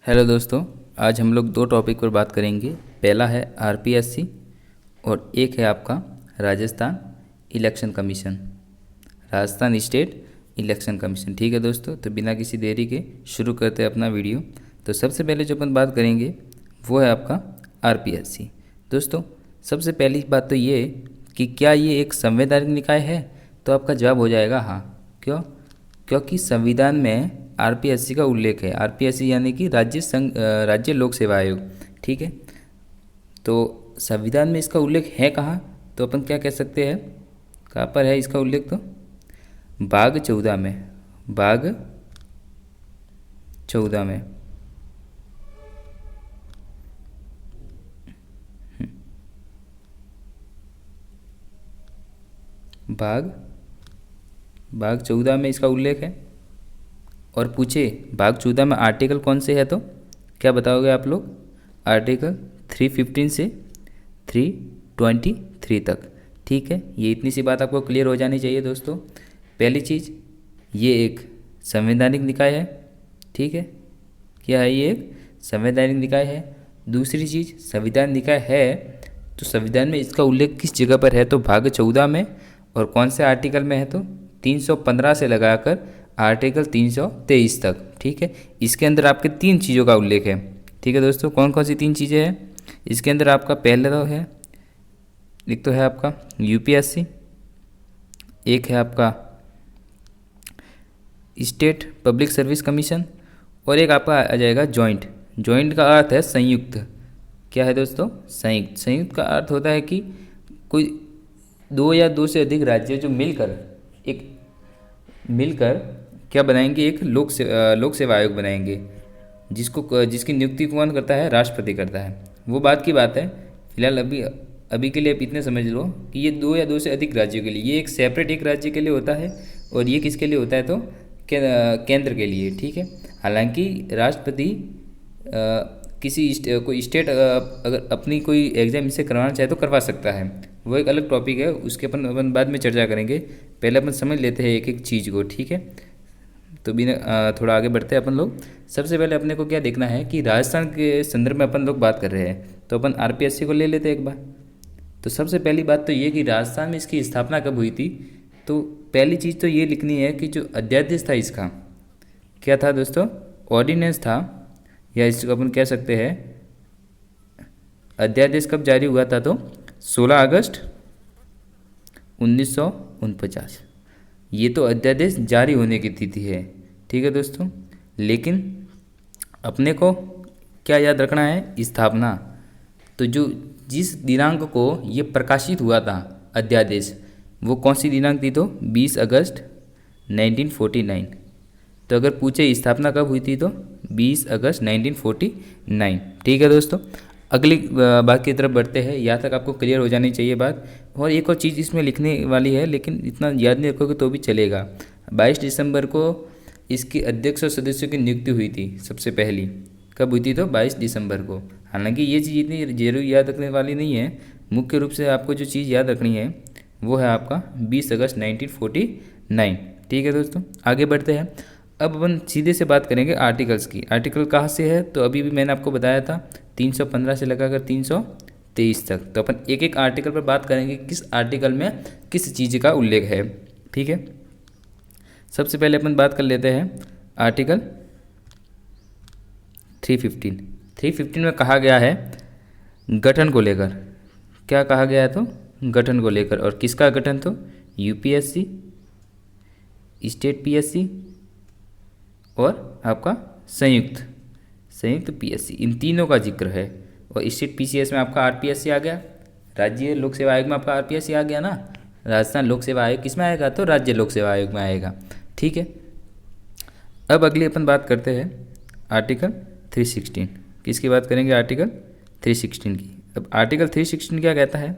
Hello दोस्तों। आज हम लोग दो टॉपिक पर बात करेंगे। पहला है आरपीएससी और एक है आपका Rajasthan election commission, Rajasthan state election commission. ठीक है दोस्तों, तो बिना किसी देरी के शुरू करते हैं अपना वीडियो। तो सबसे पहले जो अपन बात करेंगे वो है आपका आरपीएससी। दोस्तों, सबसे पहली बात तो ये कि क्या ये एक संवैधानिक निकाय है, तो आपका जवाब हो जाएगा हाँ। क्यों? क्योंकि संविधान में आरपीएससी का उल्लेख है। आरपीएससी यानी कि राज्य लोक सेवा आयोग। ठीक है, तो संविधान में इसका उल्लेख है कहाँ, तो अपन क्या कह सकते हैं, कहाँ पर है इसका उल्लेख, तो भाग 14 में, भाग 14 में। भाग भाग 14 में इसका उल्लेख है। और पूछे भाग 14 में आर्टिकल कौन से है, तो क्या बताओगे आप लोग? आर्टिकल 315 से 323 तक। ठीक है, ये इतनी सी बात आपको क्लियर हो जानी चाहिए दोस्तों। पहली चीज़, ये एक संवैधानिक निकाय है। ठीक है, क्या है ये? एक संवैधानिक निकाय है। दूसरी चीज़, संविधान निकाय है तो संविधान में इसका उल्लेख किस जगह पर है, तो भाग 14 में। और कौन से आर्टिकल में है, तो 315 से लगाकर आर्टिकल 323 तक। ठीक है, इसके अंदर आपके तीन चीज़ों का उल्लेख है। ठीक है दोस्तों, कौन कौन सी तीन चीज़ें हैं इसके अंदर? आपका पहले तो है, एक तो है आपका यूपीएससी, एक है आपका स्टेट पब्लिक सर्विस कमीशन, और एक आपका आ जाएगा जॉइंट। जॉइंट का अर्थ है संयुक्त। क्या है दोस्तों? संयुक्त। संयुक्त का अर्थ होता है कि कोई दो या दो से अधिक राज्य जो मिलकर क्या बनाएंगे, एक लोक सेवा आयोग बनाएंगे, जिसकी नियुक्ति कौन करता है? राष्ट्रपति करता है। वो बात की बात है। फिलहाल अभी के लिए आप इतने समझ लो कि ये दो या दो से अधिक राज्यों के लिए, ये एक सेपरेट एक राज्य के लिए होता है, और ये किसके लिए होता है, तो केंद्र के लिए। ठीक है, हालांकि राष्ट्रपति कोई स्टेट अगर अपनी कोई एग्ज़ाम इससे करवाना चाहे तो करवा सकता है, वो एक अलग टॉपिक है, उसके अपन बाद में चर्चा करेंगे। पहले अपन समझ लेते हैं एक एक चीज़ को। ठीक है, तो बिना थोड़ा आगे बढ़ते हैं अपन लोग। सबसे पहले अपने को क्या देखना है कि राजस्थान के संदर्भ में अपन लोग बात कर रहे हैं, तो अपन आरपीएससी को ले लेते हैं एक बार। तो सबसे पहली बात तो ये कि राजस्थान में इसकी स्थापना कब हुई थी, तो पहली चीज़ तो ये लिखनी है कि जो अध्यादेश था इसका, क्या था दोस्तों? ऑर्डिनेंस था, या इसको अपन कह सकते हैं अध्यादेश कब जारी हुआ था, तो 16 अगस्त 1949। ये तो अध्यादेश जारी होने की तिथि है। ठीक है दोस्तों, लेकिन अपने को क्या याद रखना है? स्थापना। तो जिस दिनांक को ये प्रकाशित हुआ था अध्यादेश, वो कौन सी दिनांक थी, तो 20 अगस्त 1949। तो अगर पूछे स्थापना कब हुई थी, तो 20 अगस्त 1949। ठीक है दोस्तों, अगली बात की तरफ बढ़ते हैं। यहाँ तक आपको क्लियर हो जानी चाहिए बात। और एक और चीज़ इसमें लिखने वाली है, लेकिन इतना याद नहीं रखोगे तो भी चलेगा। 22 दिसंबर को इसकी अध्यक्ष और सदस्यों की नियुक्ति हुई थी सबसे पहली। कब हुई थी, तो 22 दिसंबर को। हालांकि ये चीज़ इतनी जरूरी याद रखने वाली नहीं है। मुख्य रूप से आपको जो चीज़ याद रखनी है वो है आपका 20 अगस्त 1949। ठीक है दोस्तों, आगे बढ़ते हैं। अब अपन सीधे से बात करेंगे आर्टिकल्स की। आर्टिकल कहाँ से है, तो अभी भी मैंने आपको बताया था 315 से लगाकर 323 तक। तो अपन एक एक आर्टिकल पर बात करेंगे, किस आर्टिकल में किस चीज़ का उल्लेख है। ठीक है, सबसे पहले अपन बात कर लेते हैं आर्टिकल 315। 315 में कहा गया है गठन को लेकर। क्या कहा गया है, तो गठन को लेकर। और किसका गठन, तो यूपीएससी, स्टेट पीएससी और आपका संयुक्त पीएससी, इन तीनों का जिक्र है। और स्टेट पीसीएस में आपका आरपीएससी आ गया, राज्य लोक सेवा आयोग में आपका आरपीएससी आ गया ना। राजस्थान लोक सेवा आयोग किस में आएगा, तो राज्य लोक सेवा आयोग में आएगा। ठीक है, अब अगली अपन बात करते हैं आर्टिकल 316। किसकी बात करेंगे? आर्टिकल 316 की। अब आर्टिकल 316 क्या कहता है?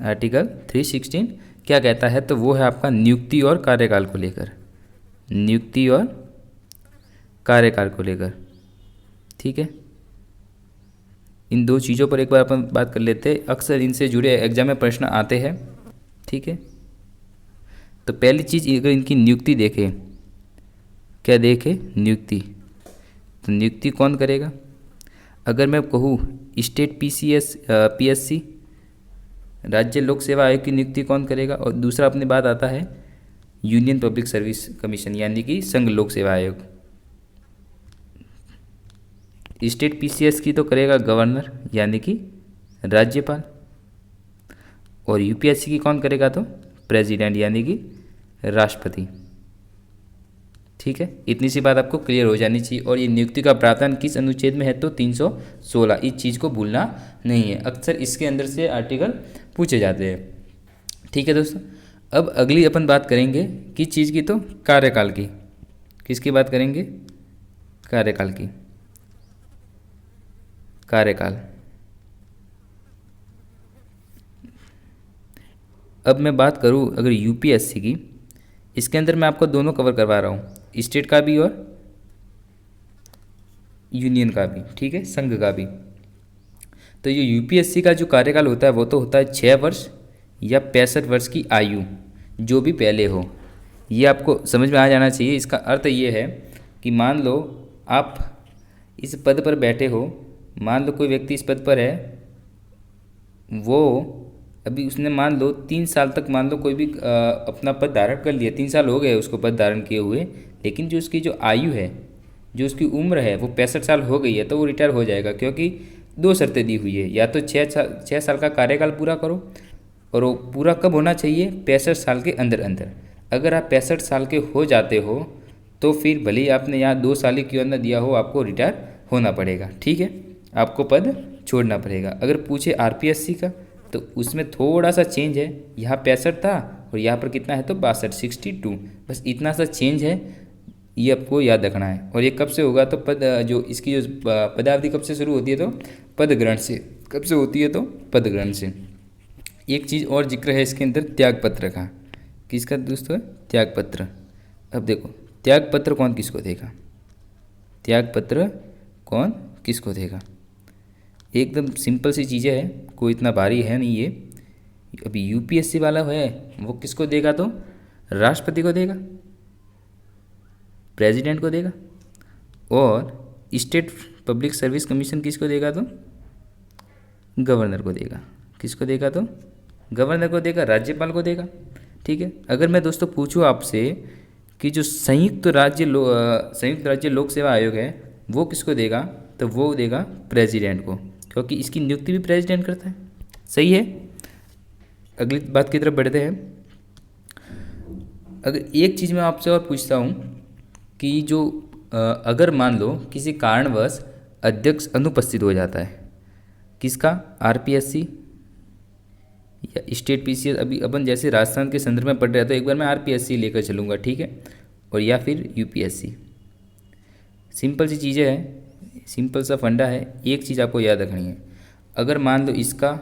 आर्टिकल 316 क्या कहता है, तो वो है आपका नियुक्ति और कार्यकाल को लेकर। नियुक्ति और कार्यकाल को लेकर। ठीक है, इन दो चीज़ों पर एक बार अपन बात कर लेते हैं। अक्सर इनसे जुड़े एग्जाम में प्रश्न आते हैं। ठीक है, तो पहली चीज़ अगर इनकी नियुक्ति देखें, क्या देखें? नियुक्ति। तो नियुक्ति कौन करेगा? अगर मैं कहूँ स्टेट पीएससी राज्य लोक सेवा आयोग की नियुक्ति कौन करेगा? और दूसरा अपनी बात आता है यूनियन पब्लिक सर्विस कमीशन यानी कि संघ लोक सेवा आयोग। स्टेट पीसीएस की तो करेगा गवर्नर यानी कि राज्यपाल, और यूपीएससी की कौन करेगा? तो प्रेसिडेंट यानी कि राष्ट्रपति। ठीक है, इतनी सी बात आपको क्लियर हो जानी चाहिए। और ये नियुक्ति का प्रावधान किस अनुच्छेद में है? तो 316। इस चीज़ को भूलना नहीं है, अक्सर इसके अंदर से आर्टिकल पूछे जाते हैं। ठीक है दोस्तों, अब अगली अपन बात करेंगे किस चीज़ की? तो कार्यकाल की। किसकी बात करेंगे? कार्यकाल की। कार्यकाल। अब मैं बात करूँ अगर यूपीएससी की, इसके अंदर मैं आपको दोनों कवर करवा रहा हूँ, स्टेट का भी और यूनियन का भी। ठीक है, संघ का भी। तो ये यूपीएससी का जो कार्यकाल होता है वो तो होता है 6 वर्ष या 65 वर्ष की आयु, जो भी पहले हो। ये आपको समझ में आ जाना चाहिए। इसका अर्थ ये है कि मान लो आप इस पद पर बैठे हो, मान लो कोई व्यक्ति इस पद पर है, वो अभी उसने मान लो 3 साल तक मान लो कोई भी अपना पद धारण कर लिया, 3 साल हो गए उसको पद धारण किए हुए, लेकिन जो उसकी जो आयु है, जो उसकी उम्र है वो 65 साल हो गई है, तो वो रिटायर हो जाएगा। क्योंकि 2 शर्तें दी हुई है, या तो 6 साल का कार्यकाल पूरा करो, और वो पूरा कब होना चाहिए? 65 साल के अंदर अंदर। अगर आप 65 साल के हो जाते हो तो फिर भले ही आपने यहाँ 2 साल ही क्यों ना दिया हो, आपको रिटायर होना पड़ेगा। ठीक है, आपको पद छोड़ना पड़ेगा। अगर पूछे आरपीएससी का तो उसमें थोड़ा सा चेंज है, यहाँ 65 था और यहाँ पर कितना है? तो 62, बस इतना सा चेंज है, ये आपको याद रखना है। और ये कब से होगा? तो जो इसकी जो पदावधि कब से शुरू होती है? तो पद ग्रहण से। कब से होती है? तो पद ग्रहण से। एक चीज़ और जिक्र है इसके अंदर, त्यागपत्र का। किसका दोस्तों? त्यागपत्र। अब देखो, त्यागपत्र कौन किसको देगा? त्यागपत्र कौन किसको देगा? एकदम सिंपल सी चीज़ें है, कोई इतना भारी है नहीं ये। अभी यूपीएससी वाला है वो किसको देगा? तो राष्ट्रपति को देगा, प्रेसिडेंट को देगा। और स्टेट पब्लिक सर्विस कमीशन किसको देगा? तो गवर्नर को देगा। किसको देगा? तो गवर्नर को देगा, राज्यपाल को देगा। ठीक है, अगर मैं दोस्तों पूछूं आपसे कि जो संयुक्त राज्य लोक सेवा आयोग है वो किसको देगा? तो वो देगा प्रेसिडेंट को, क्योंकि इसकी नियुक्ति भी प्रेसिडेंट करता है। सही है, अगली बात की तरफ बढ़ते हैं। अगर एक चीज़ मैं आपसे और पूछता हूँ कि जो अगर मान लो किसी कारणवश अध्यक्ष अनुपस्थित हो जाता है, किसका? आरपीएससी या स्टेट पीसीएस। अभी अपन जैसे राजस्थान के संदर्भ में पढ़ रहे हैं तो एक बार मैं आरपीएससी लेकर चलूँगा। ठीक है, और या फिर यूपीएससी। सिंपल सी चीज़ें हैं, सिंपल सा फंडा है। एक चीज़ आपको याद रखनी है, अगर मान लो इसका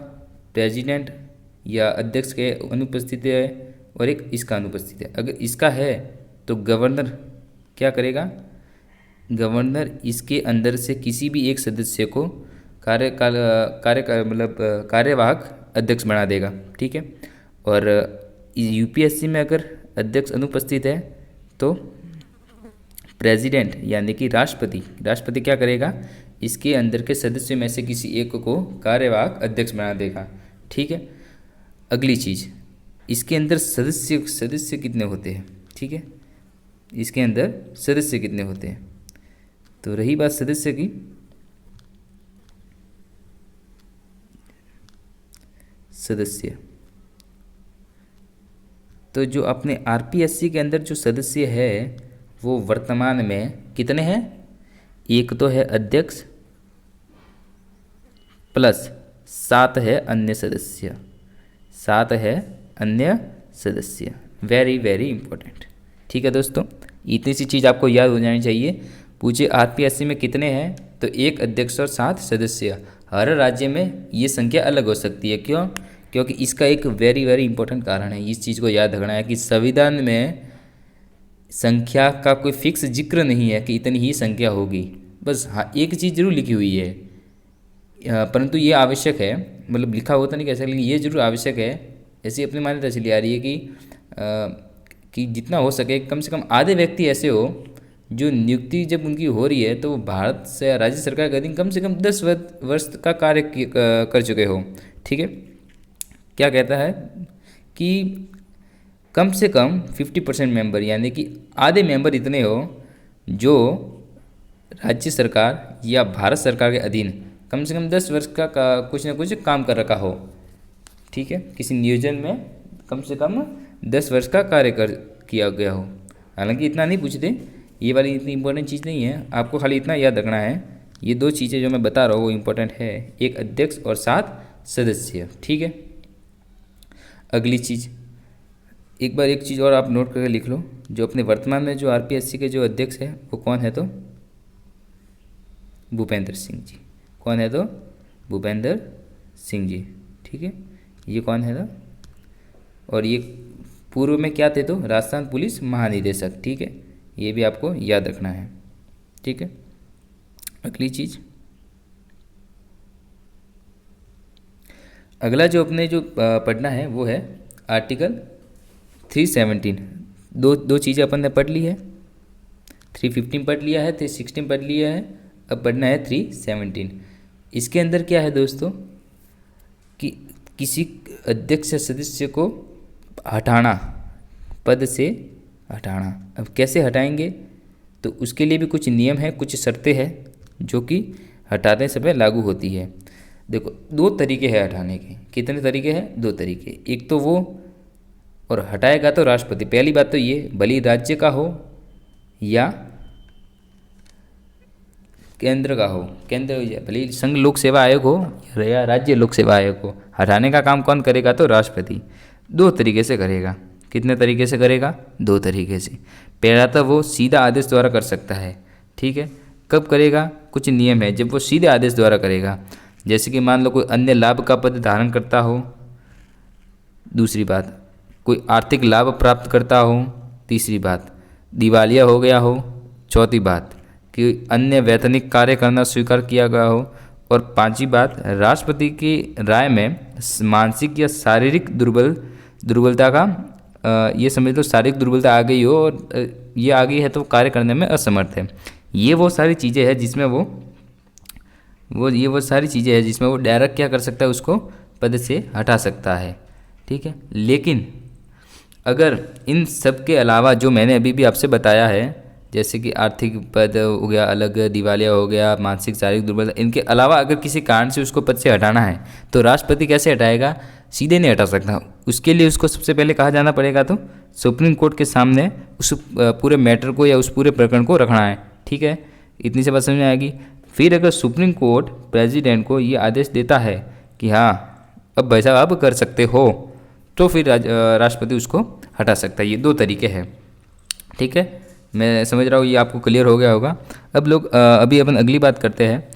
प्रेसिडेंट या अध्यक्ष के अनुपस्थित है और एक इसका अनुपस्थित है, अगर इसका है तो गवर्नर क्या करेगा? गवर्नर इसके अंदर से किसी भी एक सदस्य को कार्यवाहक अध्यक्ष बना देगा। ठीक है, और यूपीएससी में अगर अध्यक्ष अनुपस्थित है तो प्रेसिडेंट यानी कि राष्ट्रपति क्या करेगा? इसके अंदर के सदस्यों में से किसी एक को कार्यवाहक अध्यक्ष बना देगा। ठीक है, अगली चीज़, इसके अंदर सदस्य कितने होते हैं? ठीक है, इसके अंदर सदस्य कितने होते हैं? तो रही बात सदस्य की, सदस्य तो जो अपने आरपीएससी के अंदर जो सदस्य है वो वर्तमान में कितने हैं? एक तो है अध्यक्ष प्लस 7 है अन्य सदस्य, 7 है अन्य सदस्य। Very very important. ठीक है दोस्तों, इतनी सी चीज़ आपको याद हो जानी चाहिए। पूछे आरपीएससी में कितने हैं? तो एक अध्यक्ष और 7 सदस्य। हर राज्य में ये संख्या अलग हो सकती है। क्यों? क्योंकि इसका एक वेरी वेरी इंपॉर्टेंट कारण है, इस चीज़ को याद रखना है कि संविधान में संख्या का कोई फिक्स जिक्र नहीं है कि इतनी ही संख्या होगी। बस हाँ, एक चीज़ जरूर लिखी हुई है, परंतु ये आवश्यक है, मतलब लिखा होता नहीं कैसा, लेकिन ये जरूर आवश्यक है। ऐसी अपनी मान्यता चली आ रही है कि जितना हो सके कम से कम आधे व्यक्ति ऐसे हो जो नियुक्ति जब उनकी हो रही है तो वो भारत से राज्य सरकार के अधीन कम से कम 10 वर्ष का कार्य कर चुके हो। ठीक है, क्या कहता है कि कम से कम 50% मेंबर, यानी कि आधे मेंबर इतने हो जो राज्य सरकार या भारत सरकार के अधीन कम से कम 10 वर्ष का कुछ ना कुछ काम कर रखा हो। ठीक है, किसी नियोजन में कम से कम 10 वर्ष का कार्य किया गया हो। हालांकि इतना नहीं पूछते, ये वाली इतनी इंपॉर्टेंट चीज़ नहीं है, आपको खाली इतना याद रखना है, ये 2 चीज़ें जो मैं बता रहा हूँ वो इम्पोर्टेंट है, एक अध्यक्ष और 7 सदस्य। ठीक है, अगली चीज़, एक बार एक चीज़ और आप नोट करके लिख लो, जो अपने वर्तमान में जो आरपीएससी के जो अध्यक्ष है वो कौन है, तो भूपेंद्र सिंह जी। कौन है, तो भूपेंद्र सिंह जी। ठीक है, ये कौन है, तो और ये पूर्व में क्या थे, तो राजस्थान पुलिस महानिदेशक। ठीक है, ये भी आपको याद रखना है। ठीक है, अगली चीज़, अगला जो अपने जो पढ़ना है वो है आर्टिकल 317। दो चीज़ें अपन ने पढ़ ली है, 315 पढ़ लिया है, 316 पढ़ लिया है, अब पढ़ना है 317। इसके अंदर क्या है दोस्तों कि किसी अध्यक्ष सदस्य को हटाना, पद से हटाना। अब कैसे हटाएंगे, तो उसके लिए भी कुछ नियम है, कुछ शर्तें हैं जो कि हटाते समय लागू होती है। देखो 2 तरीके हैं हटाने के। कितने तरीके हैं, 2 तरीके। एक तो वो, और हटाएगा तो राष्ट्रपति। पहली बात तो ये, भले राज्य का हो या केंद्र का हो, केंद्र भले संघ लोक सेवा आयोग हो या राज्य लोक सेवा आयोग हो, हटाने का काम कौन करेगा, तो राष्ट्रपति। 2 तरीके से करेगा। कितने तरीके से करेगा, 2 तरीके से। पहला तो वो सीधा आदेश द्वारा कर सकता है। ठीक है, कब करेगा, कुछ नियम है, जब वो सीधे आदेश द्वारा करेगा। जैसे कि मान लो कोई अन्य लाभ का पद धारण करता हो, दूसरी बात कोई आर्थिक लाभ प्राप्त करता हो, तीसरी बात दिवालिया हो गया हो, चौथी बात कि अन्य वैतनिक कार्य करना स्वीकार किया गया हो, और पांचवी बात राष्ट्रपति की राय में मानसिक या शारीरिक दुर्बलता का ये समझ लो शारीरिक दुर्बलता आ गई हो, और ये आ गई है तो कार्य करने में असमर्थ है। ये वो सारी चीज़ें हैं जिसमें वो सारी चीज़ें हैं जिसमें वो डायरेक्ट क्या कर सकता है, उसको पद से हटा सकता है। ठीक है, लेकिन अगर इन सब के अलावा जो मैंने अभी भी आपसे बताया है, जैसे कि आर्थिक पद हो गया अलग, दिवालिया हो गया, मानसिक शारीरिक दुर्बलता, इनके अलावा अगर किसी कारण से उसको पद से हटाना है तो राष्ट्रपति कैसे हटाएगा, सीधे नहीं हटा सकता। उसके लिए उसको सबसे पहले कहाँ जाना पड़ेगा, तो सुप्रीम कोर्ट के सामने उस पूरे मैटर को या उस पूरे प्रकरण को रखना है। ठीक है, इतनी सी बात समझ में आएगी। फिर अगर सुप्रीम कोर्ट प्रेसिडेंट को ये आदेश देता है कि हाँ अब भाई साहब आप कर सकते हो, तो फिर राष्ट्रपति उसको हटा सकता है। ये 2 तरीके हैं। ठीक है, मैं समझ रहा हूँ ये आपको क्लियर हो गया होगा। अब लोग अभी अपन अगली बात करते हैं।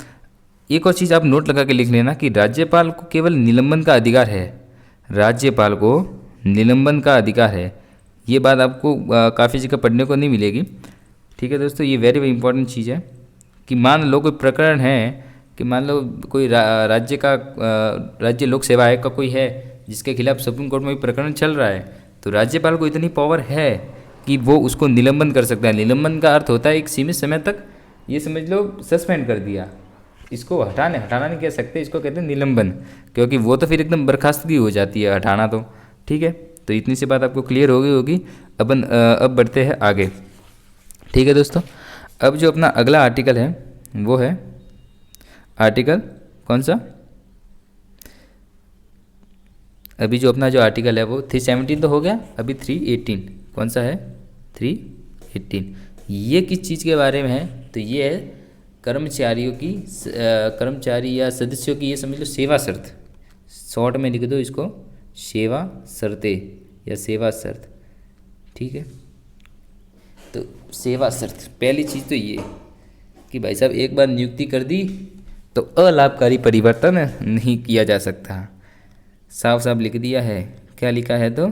एक और चीज़ आप नोट लगा के लिख लेना कि राज्यपाल को केवल निलंबन का अधिकार है। राज्यपाल को निलंबन का अधिकार है। ये बात आपको काफ़ी जगह पढ़ने को नहीं मिलेगी। ठीक है दोस्तों, ये वेरी इंपॉर्टेंट चीज़ है कि मान लो कोई प्रकरण है कि मान लो कोई राज्य लोक सेवा आयोग का कोई है जिसके खिलाफ सुप्रीम कोर्ट में प्रकरण चल रहा है, तो राज्यपाल को इतनी पावर है कि वो उसको निलंबन कर सकता है। निलंबन का अर्थ होता है एक सीमित समय तक, ये समझ लो सस्पेंड कर दिया। इसको हटाना नहीं कह सकते, इसको कहते हैं निलंबन, क्योंकि वो तो फिर एकदम बर्खास्तगी हो जाती है हटाना तो। ठीक है, तो इतनी सी बात आपको क्लियर हो गई होगी। अपन अब बढ़ते हैं आगे। ठीक है दोस्तों, अब जो अपना अगला आर्टिकल है वो है आर्टिकल कौन सा, अभी जो अपना जो आर्टिकल है वो 317 तो हो गया, अभी 318 कौन सा है, 318। ये किस चीज़ के बारे में है, तो ये है कर्मचारियों की कर्मचारी या सदस्यों की ये समझ लो सेवा शर्त। शॉर्ट में लिख दो इसको सेवा शर्तें या सेवा शर्त। ठीक है, तो सेवा शर्त पहली चीज़ तो ये कि भाई साहब एक बार नियुक्ति कर दी तो अलाभकारी परिवर्तन नहीं किया जा सकता। साफ साफ लिख दिया है, क्या लिखा है, तो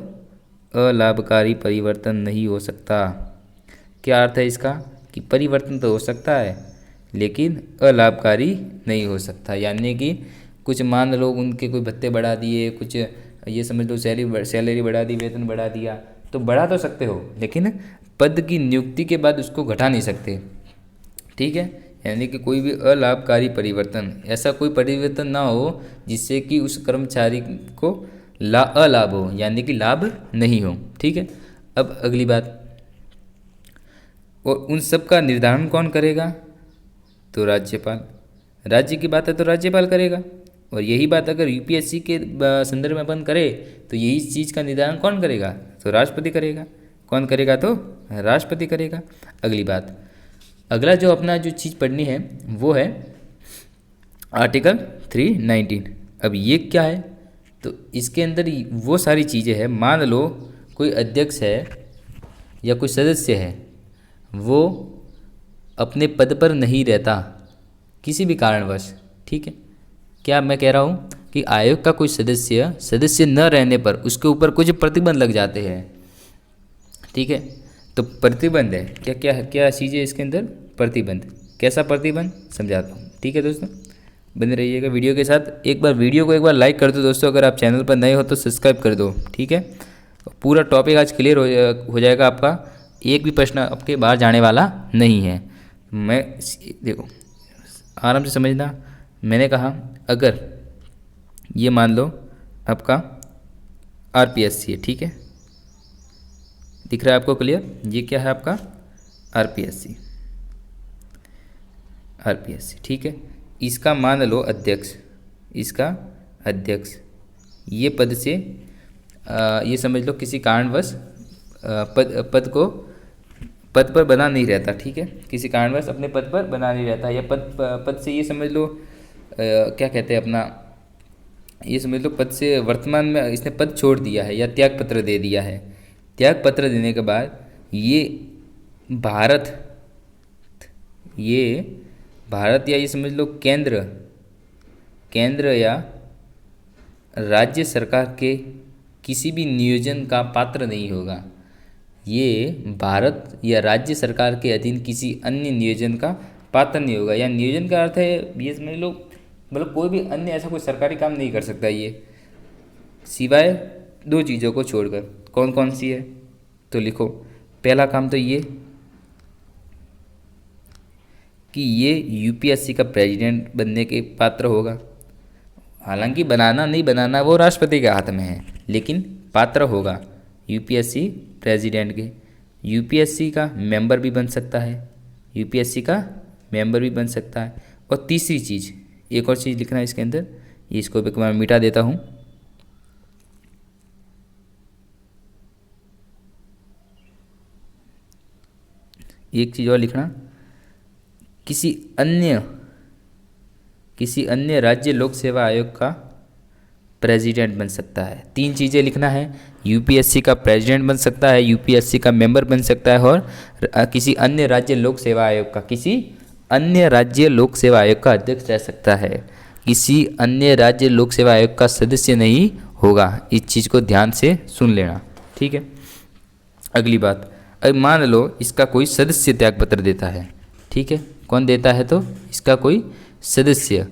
अलाभकारी परिवर्तन नहीं हो सकता। क्या अर्थ है इसका कि परिवर्तन तो हो सकता है लेकिन अलाभकारी नहीं हो सकता। यानी कि कुछ मान लो उनके कोई भत्ते बढ़ा दिए, कुछ ये समझ लो सैलरी बढ़ा दी, वेतन बढ़ा दिया, तो बढ़ा तो सकते हो लेकिन पद की नियुक्ति के बाद उसको घटा नहीं सकते, ठीक है। यानी कि कोई भी अलाभकारी परिवर्तन, ऐसा कोई परिवर्तन ना हो जिससे कि उस कर्मचारी को अलाभ हो, यानी कि लाभ नहीं हो, ठीक है। अब अगली बात, और उन सब का निर्धारण कौन करेगा? तो राज्यपाल। राज्य की बात है तो राज्यपाल करेगा। और यही बात अगर यूपीएससी के संदर्भ में अपन करें तो यही चीज़ का निर्धारण कौन करेगा? तो राष्ट्रपति करेगा। कौन करेगा? तो राष्ट्रपति करेगा। अगली बात, अगला जो अपना जो चीज़ पढ़नी है वो है आर्टिकल 319। अब ये क्या है? तो इसके अंदर वो सारी चीज़ें हैं। मान लो कोई अध्यक्ष है या कोई सदस्य है, वो अपने पद पर नहीं रहता किसी भी कारणवश, ठीक है। क्या मैं कह रहा हूँ कि आयोग का कोई सदस्य न रहने पर उसके ऊपर कुछ प्रतिबंध लग जाते हैं, ठीक है। तो प्रतिबंध है, क्या क्या क्या चीज़ें इसके अंदर? प्रतिबंध। कैसा प्रतिबंध? समझाता हूँ, ठीक है दोस्तों, बने रहिएगा वीडियो के साथ। एक बार वीडियो को एक बार लाइक कर दो दोस्तों, अगर आप चैनल पर नए हो तो सब्सक्राइब कर दो, ठीक है। पूरा टॉपिक आज क्लियर हो जाएगा आपका, एक भी प्रश्न आपके बाहर जाने वाला नहीं है। मैं देखो आराम से समझना, मैंने कहा अगर ये मान लो आपका आरपीएससी है, ठीक है, दिख रहा है आपको क्लियर? ये क्या है आपका? आरपीएससी। आरपीएससी, ठीक है। इसका मान लो अध्यक्ष, इसका अध्यक्ष ये पद से ये समझ लो किसी कारणवश पद पर बना नहीं रहता, ठीक है। किसी कारणवश अपने पद पर बना नहीं रहता, या पद से ये समझ लो क्या कहते हैं अपना, ये समझ लो पद से वर्तमान में इसने पद छोड़ दिया है या त्याग पत्र दे दिया है। त्याग पत्र देने के बाद भारत ये भारत या ये समझ लो केंद्र या राज्य सरकार के किसी भी नियोजन का पात्र नहीं होगा। ये भारत या राज्य सरकार के अधीन किसी अन्य नियोजन का पात्र नहीं होगा। या नियोजन का अर्थ है ये समझ लो मतलब कोई भी अन्य ऐसा कोई सरकारी काम नहीं कर सकता ये, सिवाय दो चीज़ों को छोड़कर। कौन कौन सी है? तो लिखो, पहला काम तो ये कि ये यूपीएससी का प्रेसिडेंट बनने के पात्र होगा। हालांकि बनाना नहीं बनाना वो राष्ट्रपति के हाथ में है, लेकिन पात्र होगा यूपीएससी प्रेसिडेंट के। यूपीएससी का मेंबर भी बन सकता है, यूपीएससी का मेंबर भी बन सकता है। और तीसरी चीज़, एक और चीज़ लिखना है इसके अंदर, ये इसको भी मैं मिटा देता हूँ। एक चीज़ और लिखना, किसी अन्य राज्य लोक सेवा आयोग का प्रेसिडेंट बन सकता है। तीन चीज़ें लिखना है, यूपीएससी का प्रेसिडेंट बन सकता है, यूपीएससी का मेंबर बन सकता है, और किसी अन्य राज्य लोक सेवा आयोग का अध्यक्ष रह सकता है। किसी अन्य राज्य लोक सेवा आयोग का सदस्य नहीं होगा। इस चीज़ को ध्यान से सुन लेना, ठीक है। अगली बात, अब मान लो इसका कोई सदस्य त्याग पत्र देता है, ठीक है। कौन देता है? तो इसका कोई सदस्य,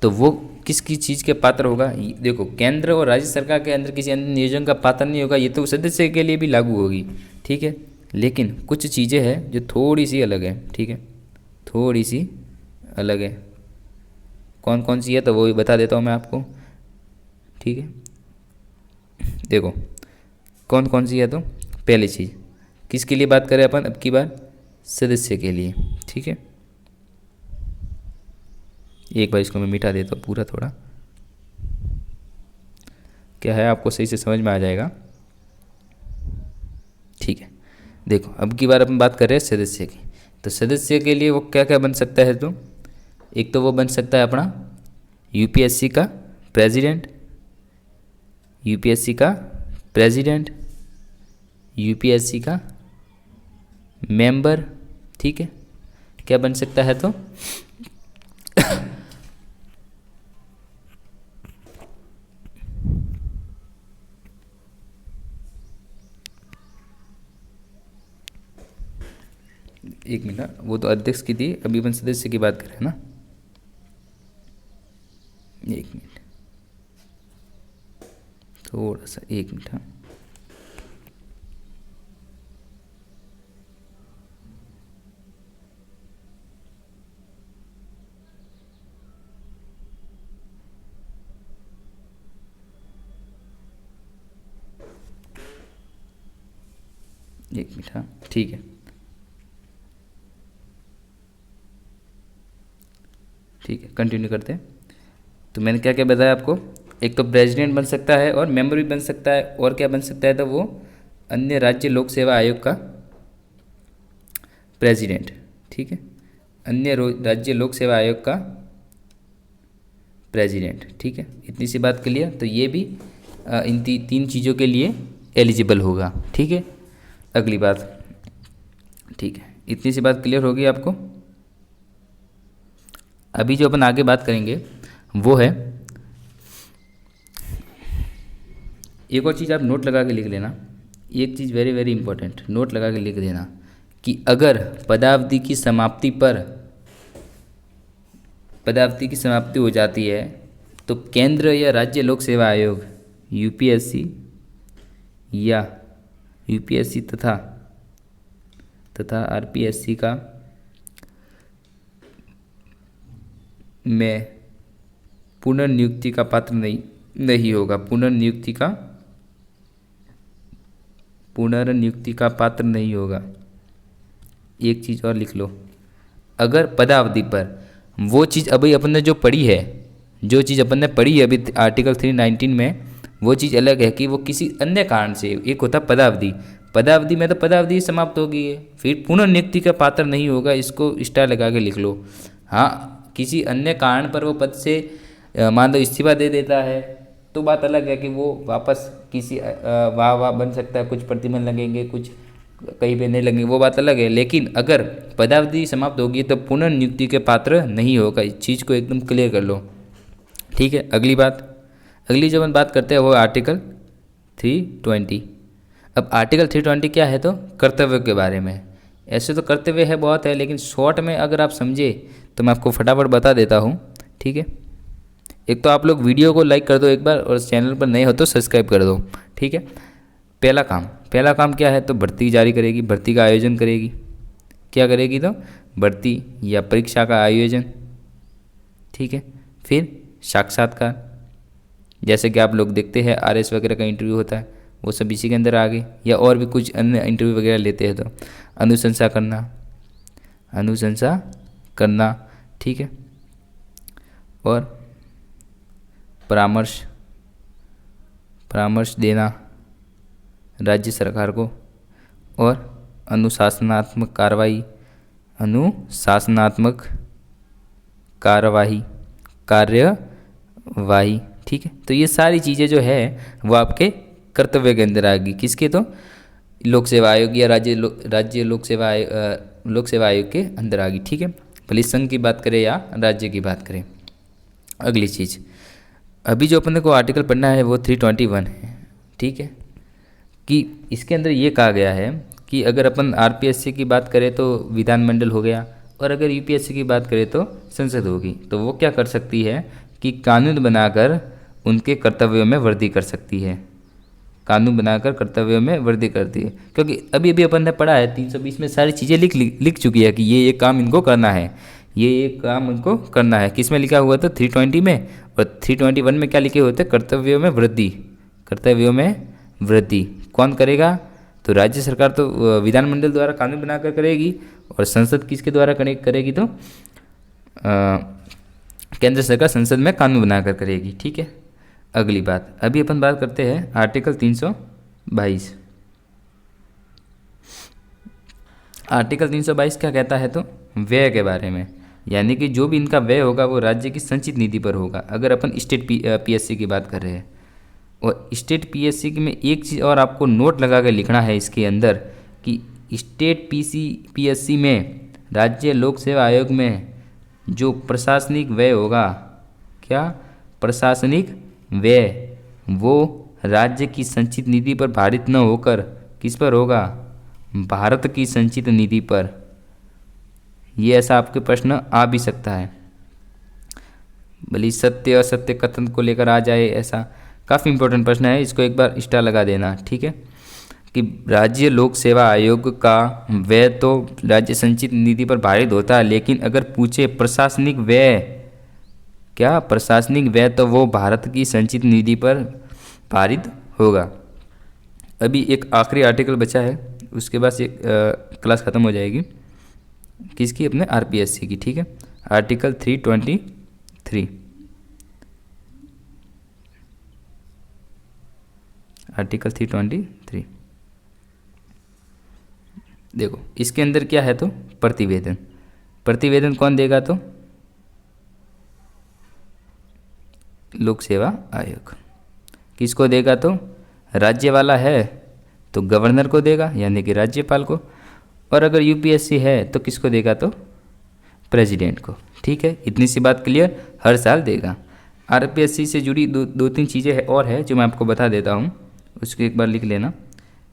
तो वो किसकी चीज़ के पात्र होगा? देखो, केंद्र और राज्य सरकार के अंदर किसी अन्य नियोजन का पात्र नहीं होगा, ये तो सदस्य के लिए भी लागू होगी, ठीक है। लेकिन कुछ चीज़ें हैं जो थोड़ी सी अलग है, ठीक है, थोड़ी सी अलग है। कौन कौन सी है तो वो भी बता देता हूँ मैं आपको, ठीक है। देखो कौन कौन सी है, तो पहली चीज़ किसके लिए बात करें अपन अब की बार? सदस्य के लिए, ठीक है। एक बार इसको मैं मिटा देता हूँ पूरा, थोड़ा क्या है आपको सही से समझ में आ जाएगा, ठीक है। देखो अब की बार अपन बात कर रहे हैं सदस्य की, तो सदस्य के लिए वो क्या क्या बन सकता है? तो एक तो वो बन सकता है अपना यूपीएससी का प्रेसिडेंट, यूपीएससी का प्रेसिडेंट, यूपीएससी का मेंबर, ठीक है। क्या बन सकता है? तो एक मिनट, वो तो अध्यक्ष की थी, अभी अपन सदस्य की बात कर रहे हैं ना। एक मिनट, थोड़ा सा, एक मिनट। हाँ, एक मिनट, हाँ ठीक है। ठीक है, कंटिन्यू करते हैं। तो मैंने क्या क्या बताया आपको, एक तो प्रेसिडेंट बन सकता है और मेंबर भी बन सकता है, और क्या बन सकता है, तो वो अन्य राज्य लोक सेवा आयोग का प्रेसिडेंट। ठीक है, अन्य राज्य लोक सेवा आयोग का प्रेसिडेंट। ठीक है, इतनी सी बात क्लियर। तो ये भी इन तीन चीज़ों के लिए एलिजिबल होगा। ठीक है, अगली बात। ठीक है, इतनी सी बात क्लियर होगी आपको। अभी जो अपन आगे बात करेंगे वो है, एक और चीज़ आप नोट लगा के लिख लेना, एक चीज़ वेरी वेरी इंपॉर्टेंट, नोट लगा के लिख देना कि अगर पदावधि की समाप्ति हो जाती है तो केंद्र या राज्य लोक सेवा आयोग यूपीएससी तथा आरपीएससी का में पुनर्नियुक्ति का पात्र नहीं होगा। पुनर्नियुक्ति का पात्र नहीं होगा। एक चीज़ और लिख लो, अगर पदावधि पर वो चीज़ अभी अपन ने जो पढ़ी है, जो चीज़ अपन ने पढ़ी है अभी आर्टिकल 319 में, वो चीज़ अलग है कि वो किसी अन्य कारण से, एक होता पदावधि में तो पदावधि समाप्त हो गई है, फिर पुनर्नियुक्ति का पात्र नहीं होगा, इसको स्टार लगा के लिख लो। हाँ, किसी अन्य कारण पर वो पद से मान लो इस्तीफा दे देता है तो बात अलग है कि वो वापस किसी वाह बन सकता है, कुछ प्रतिबंध लगेंगे, कुछ कहीं पे नहीं लगेंगे, वो बात अलग है। लेकिन अगर पदावधि समाप्त होगी तो पुनर्नियुक्ति के पात्र नहीं होगा। इस चीज़ को एकदम क्लियर कर लो। ठीक है, अगली बात, अगली जो हम बात करते हैं वो आर्टिकल 320। अब आर्टिकल 320 क्या है, तो कर्तव्य के बारे में। ऐसे तो कर्तव्य है बहुत है, लेकिन शॉर्ट में अगर आप समझे तो मैं आपको फटाफट बता देता हूँ। ठीक है, एक तो आप लोग वीडियो को लाइक कर दो एक बार, और चैनल पर नए हो तो सब्सक्राइब कर दो। ठीक है, पहला काम क्या है, तो भर्ती जारी करेगी, भर्ती का आयोजन करेगी। क्या करेगी, तो भर्ती या परीक्षा का आयोजन। ठीक है, फिर साक्षात्कार, जैसे कि आप लोग देखते हैं आरएस वगैरह का इंटरव्यू होता है, वो सब इसी के अंदर आ गए, या और भी कुछ अन्य इंटरव्यू वगैरह लेते हैं। तो अनुशंसा करना। ठीक है, और परामर्श देना राज्य सरकार को, और अनुशासनात्मक कार्यवाही। ठीक है, तो ये सारी चीज़ें जो है वो आपके कर्तव्य के अंदर आएगी। किसके, तो लोक सेवा आयोग या राज्य लोक सेवा आयोग के अंदर आएगी। ठीक है, भले संघ की बात करें या राज्य की बात करें। अगली चीज़, अभी जो अपन को आर्टिकल पढ़ना है वो 321 है। ठीक है, कि इसके अंदर ये कहा गया है कि अगर अपन आरपीएससी की बात करें तो विधानमंडल हो गया, और अगर यूपीएससी की बात करें तो संसद होगी। तो वो क्या कर सकती है कि कानून बनाकर उनके कर्तव्यों में वृद्धि कर सकती है। करती है, क्योंकि अभी अपन ने पढ़ा है 320 में सारी चीज़ें लिख चुकी है कि ये काम इनको करना है, किस में लिखा हुआ था, 320 में। और 321 में क्या लिखे होते, कर्तव्यों में वृद्धि कौन करेगा, तो राज्य सरकार तो विधानमंडल द्वारा कानून बनाकर करेगी, और संसद किसके द्वारा करेगी, तो केंद्र सरकार संसद में कानून बनाकर करेगी। ठीक है, अगली बात, अभी अपन बात करते हैं आर्टिकल 322। आर्टिकल 322 क्या कहता है, तो व्यय के बारे में, यानी कि जो भी इनका व्यय होगा वो राज्य की संचित निधि पर होगा। अगर अपन स्टेट पीएससी की बात कर रहे हैं, और स्टेट पीएससी में एक चीज़ और आपको नोट लगा के लिखना है इसके अंदर, कि स्टेट पीएससी में राज्य लोक सेवा आयोग में जो प्रशासनिक व्यय होगा, क्या प्रशासनिक व्यय, वो राज्य की संचित निधि पर भारित न होकर किस पर होगा, भारत की संचित निधि पर। ये ऐसा आपके प्रश्न आ भी सकता है, भले सत्य असत्य कथन को लेकर आ जाए, ऐसा काफ़ी इंपॉर्टेंट प्रश्न है, इसको एक बार स्टार लगा देना। ठीक है, कि राज्य लोक सेवा आयोग का व्यय तो राज्य संचित निधि पर भारित होता है, लेकिन अगर पूछे प्रशासनिक व्यय, तो वो भारत की संचित निधि पर भारित होगा। अभी एक आखिरी आर्टिकल बचा है, उसके बाद ये क्लास ख़त्म हो जाएगी। किसकी? अपने आरपीएससी की। ठीक है, आर्टिकल 323, आर्टिकल 323 देखो इसके अंदर क्या है, तो प्रतिवेदन। प्रतिवेदन कौन देगा? तो लोक सेवा आयोग। किसको देगा? तो राज्य वाला है तो गवर्नर को देगा, यानी कि राज्यपाल को, और अगर यूपीएससी है तो किसको देगा? तो प्रेसिडेंट को। ठीक है, इतनी सी बात क्लियर, हर साल देगा। आरपीएससी से जुड़ी दो तीन चीज़ें और है जो मैं आपको बता देता हूँ, उसको एक बार लिख लेना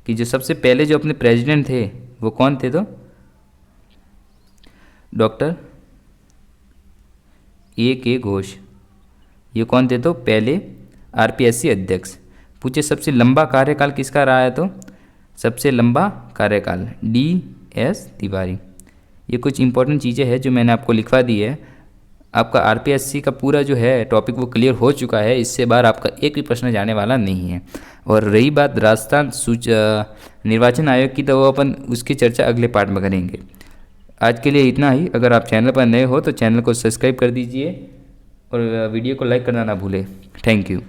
कि जो सबसे पहले जो अपने प्रेसिडेंट थे वो कौन थे? तो डॉक्टर A.K. घोष। ये कौन थे? तो पहले आरपीएससी अध्यक्ष। पूछे सबसे लंबा कार्यकाल किसका रहा है? तो सबसे लंबा कार्यकाल D.S. तिवारी। ये कुछ इंपॉर्टेंट चीज़ें हैं जो मैंने आपको लिखवा दी है। आपका आरपीएससी का पूरा जो है टॉपिक वो क्लियर हो चुका है, इससे बाहर आपका एक भी प्रश्न जाने वाला नहीं है। और रही बात राजस्थान निर्वाचन आयोग की, तो वो अपन उसकी चर्चा अगले पार्ट में करेंगे। आज के लिए इतना ही। अगर आप चैनल पर नए हो तो चैनल को सब्सक्राइब कर दीजिए और वीडियो को लाइक करना ना भूलें। Thank you.